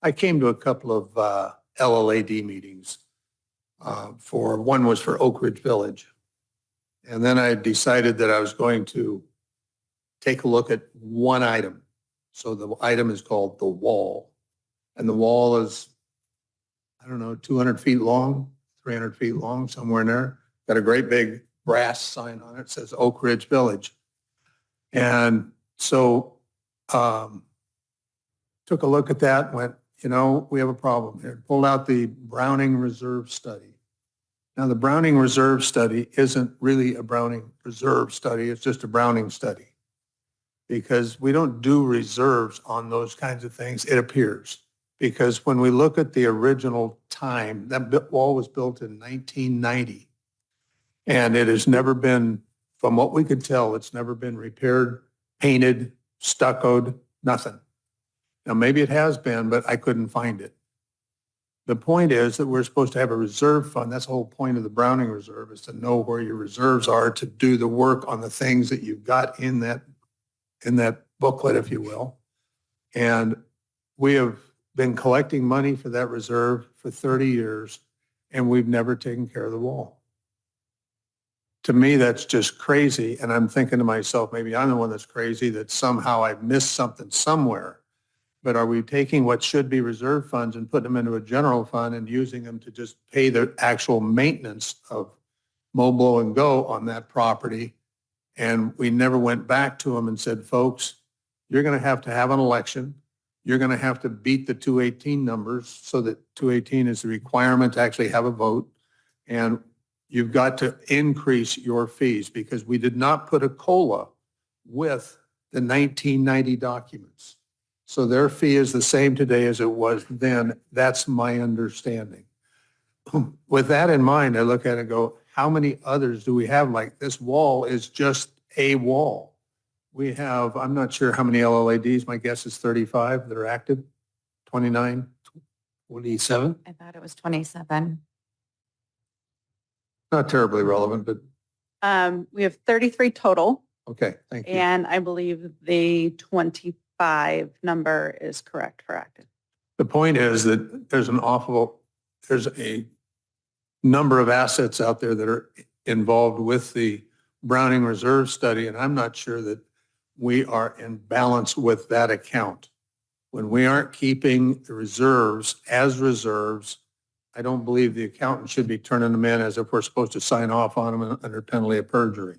I came to a couple of LLAD meetings. One was for Oak Ridge Village. And then I decided that I was going to take a look at one item. So the item is called the wall. And the wall is, I don't know, 200 feet long, 300 feet long, somewhere in there. Got a great big brass sign on it. It says Oak Ridge Village. And so took a look at that, went, we have a problem here. Pulled out the Browning Reserve Study. Now, the Browning Reserve Study isn't really a Browning Reserve Study. It's just a Browning study because we don't do reserves on those kinds of things, it appears. Because when we look at the original time, that wall was built in 1990. And it has never been, from what we could tell, it's never been repaired, painted, stuccoed, nothing. Now, maybe it has been, but I couldn't find it. The point is that we're supposed to have a reserve fund. That's the whole point of the Browning Reserve, is to know where your reserves are to do the work on the things that you've got in that booklet, if you will. And we have been collecting money for that reserve for 30 years, and we've never taken care of the wall. To me, that's just crazy. And I'm thinking to myself, maybe I'm the one that's crazy, that somehow I've missed something somewhere. But are we taking what should be reserve funds and putting them into a general fund and using them to just pay the actual maintenance of mow, blow, and go on that property? And we never went back to them and said, folks, you're going to have an election. You're going to have to beat the 218 numbers so that 218 is the requirement to actually have a vote. And you've got to increase your fees because we did not put a COLA with the 1990 documents. So their fee is the same today as it was then. That's my understanding. With that in mind, I look at it and go, how many others do we have? Like, this wall is just a wall. We have, I'm not sure how many LLADs. My guess is 35 that are active, 29, 27. I thought it was 27. Not terribly relevant, but We have 33 total, okay, thank you. and I believe the 25 number is correct for active. The point is that there's a number of assets out there that are involved with the Browning Reserve Study, and I'm not sure that we are in balance with that account. When we aren't keeping the reserves as reserves, I don't believe the accountant should be turning them in as if we're supposed to sign off on them under penalty of perjury.